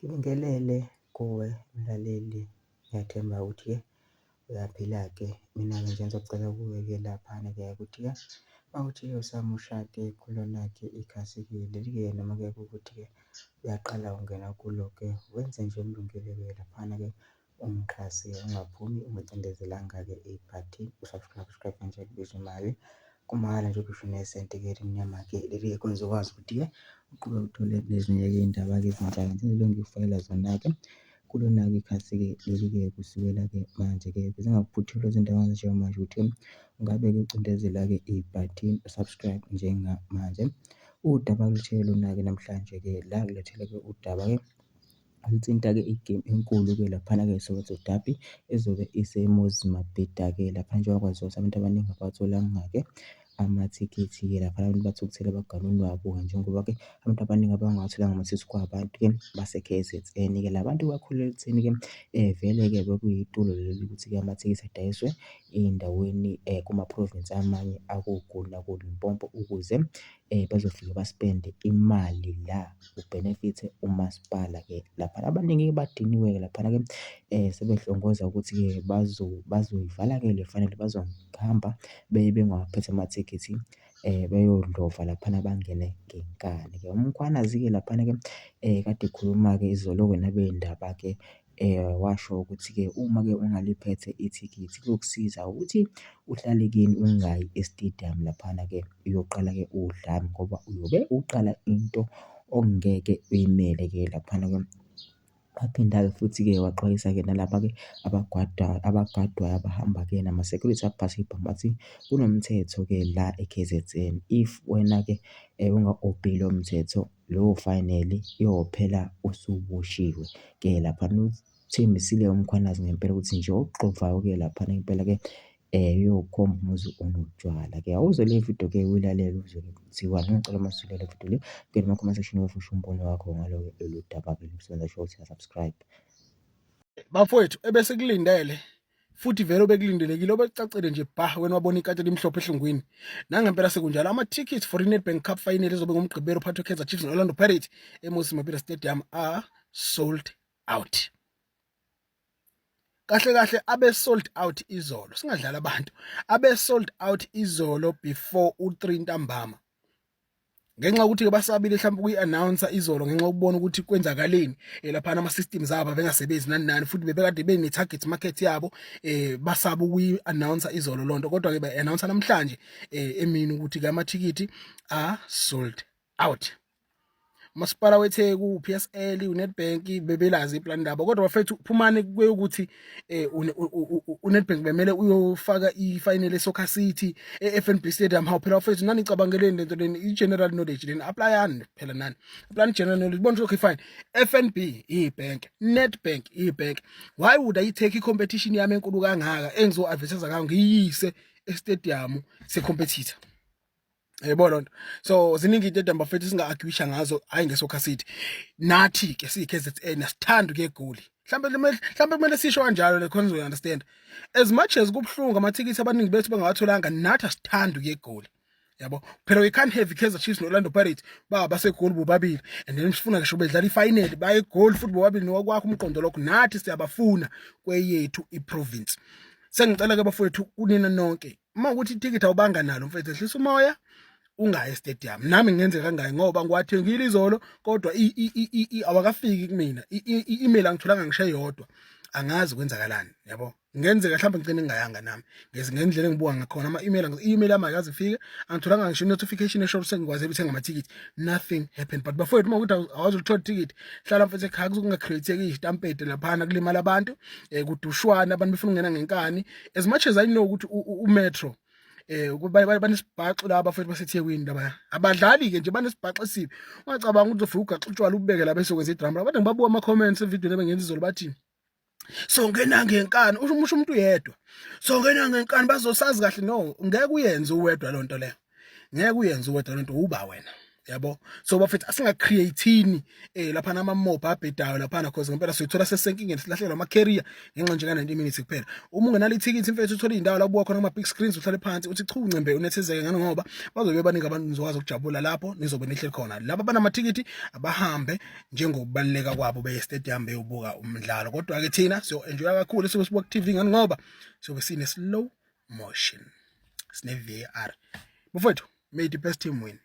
Ngibingelele kuwe mlaleli, ngiyathemba ukuthi-ke uyaphila-ke. Mina-ke nje ngizocela kuwe-ke laphana-ke ukuthi-ke mawuthi-ke usami ushade kulona-ke ikhasi-ke leli-ke, noma-ke kuwukuthi-ke uyaqala ungena kulo-ke, wenze nje elungile-ke laphana-ke ungixhase, ungaphumi ungicindezelanga-ke ey'phathini. Usubscribe nje kubiza imali kumahhala nje, ukusho nesenti-ke elimnyama-ke leli-ke kwenza ukwazi ukuthi-ke uqhube uthole nezinye-ke iy'ndaba-ke ezintsha ngizile ngikufakela zona-ke kulona-ke ikhasi-ke leli-ke kusukela-ke manje-ke bese ngingakuphuthula izindaba njengamanje ukuthi ungabe-ke ucindezela-ke iy'phathini, usubscribe njengamanje. Udaba oluthile lona-ke namhlanje-ke la kulethele-ke udaba-ke oluthinta-ke igemu enkulu-ke laphana-ke eSoweto Derby ezobe iseMozambique-ke lapha nje wakwazi ukuthi abantu abaningi abawatholanga-ke amathikithi-ke lapha abantu bathukuthele baganwe unwabu-ke njengoba-ke abantu abaningi abangawatholanga amathikithi kwabantu-ke base-KZN-ke. La bantu bakholelwa ekutheni-ke vele-ke bekuyitulo leli ukuthi-ke amathikithi adayiswe ey'ndaweni kuma-province amanye akuGoli nakuLimpopo ukuze bazofike baspende imali la kubhenefithe umasipala-ke. Laphana abaningi-ke badiniwe-ke laphana-ke sebehlongoza ukuthi-ke bazoyivala-ke le fanele bazohamba beye bengawaphethe amathikithi beyodlova laphana bangene ngenkani-ke. Umkhwanazi-ke laphana-ke kade ekhuluma-ke izolo-ke nabey'ndaba-ke washo ukuthi-ke uma-ke ungaliphethe ithikithi kuyokusiza ukuthi uhlale kini, ungayi e-stadium laphana-ke uyoqala-ke udlame ngoba uyobe uqala into ongeke uyimele-ke laphana-ke. Waphinda-ke futhi-ke waxwayisa-ke nalaba-ke abagadwayo abahamba-ke nama-security abaphathe ibhamu bathi kunomthetho-ke la e-KZN. If wena-ke unga-obheyile lowo mthetho, lowo fayineli iyophela usuboshiwe-ke laphana. Uthembisile umkhwanazi ngempela ukuthi nje okuxovayo-ke laphana impela-ke uyokhomba umuzi onotshwala-ke. Awuzwe le video-ke uyilalele uzwe kuthiwani. Ngicela uma usulela le video le ungene ema-comment section ufushe umbono wakho ngalo lolu daba-ke lusebenza sure ukuthi subscribe. Bafowethu ebese kulindele futhi vele obekulindelekile obekucacile nje wena wabona ikati elimhlophe ehlungwini. Nangempela sekunjalo ama-tickets for i-Nedbank Cup final ezobe ngomgqibelo phakathi kwe-Kaizer Chiefs no-Orlando Pirates eMozambique Stadium are sold out. Kahle abe sold out izolo, singadlala abantu, abe sold out izolo before u-3 ntambama. Ngenxa ukuthi basabile mhlawumbe ukuyi-announcer izolo ngenxa ukubona ukuthi kwenzakaleni laphana ama-systems abo bengasebenzi nani futhi bebekade bene-target market yabo, basaba ukuyi-announcer izolo lonto, kodwa-ke ba-announcer namhlanje emini ukuthi-ke amathikithi are sold out. Umasipala weTheku, u-PSL, uNedbank bebelazi iplani labo, kodwa bafethu phumane kweyokuthi uNedbank bemele uyofaka i-final eSoccer City e-FNB Stadium. Hawu phela bafethu nani icabangeleni lento leni, i-general knowledge leni, applyani phela nani, apply general knowledge. Bona okay fine, FNB ibhank, Nedbank ibhank, why would I take i-competition yami enkulu kangaka engizo-advertise ngayo ngiyise e-stadium se-competitor? Yebo lonto. So ziningi into bafethu singa-arguisha ngazo, hayi ngeSoccer City. Nathi-ke siyi-KZN asithandi ukuya eGoli. Mhlawumbe kumele sisho kanjalo le khona uzoyi-understand. As much as kubhlungu amathikithi abaningi bethu bangawatholanga, nathi asithandi ukuya eGoli. Yabo, phela we can't have i-Kaizer Chiefs no-Orlando Pirates baseGoli bobabili and then sifuna ngisho bedlala i-final baye eGoli futhi bobabili. Nokwakho umqondo lokho nathi siyabafuna kweyethu i-province. Sengicela-ke bafowethu kunina nonke, uma ukuthi itikiti awubanga nalo mfethu, ehlisa umoya ungayi e-stadium. Nami ngenzeka kangayi ngoba ngiwathengile izolo kodwa awakafiki kumina, i-email angitholanga ngisho eyodwa, angazi kwenzakalani. Yabo, ngenzeka mhlawumbe ngicine ngingayanga nami ngendlela engibuka ngakhona ama-email ami ayikaze ifike, angitholanga ngisho notification esho ukuthi sengikwazi ukuthenga amathikithi. Nothing happened. But bafowethu uma ukuthi awazi ukuthola ithikithi, hlala mfethu ekhaya kunga-create-eke iy'tampede laphana kulimala abantu, kudushwana abantu befuna ukungena ngenkani. As much as I know ukuthi uMetro banesibhaxo laba bafethu baseThekwini laba abadlali-ke nje banesibhaxo esibi. Ungacabanga ukuthi uzofika ugaxa utshwala ubeke la bese kwenza idrama. Abantu ngibabuka ama-comments evideo ebengenza izolo bathi songena ngenkani, usho umuntu yedwa, songena ngenkani bazosazi kahle. No, ngeke uyenze uwedwa lonto leyo, ngeke uyenze uwedwa lonto, uba wena. yabo. So bafethu asingacreateini lapha nama mob abhedayo lapha cause ngempela soyithola sesenkingeni silahlekelwa ama career ngenxa nje ka 90 minutes kuphela. Uma ungenalo ithikithi mfethu uthola indawo la kubuka khona ama big screens uhlale phansi uthi chu ncembe unethezeke ngani ngoba bazobe baningi abantu nizokwazi ukujabula lapho nizobe nihleli khona. Laba banamathikiti abahambe njengokubaleka kwabo beye stadium beyobuka umdlalo. Kodwa ke thina so enjoy kakhulu sibe sibuka TV ngani ngoba sobe sine slow motion sine VR. Mfowethu, may the best team win.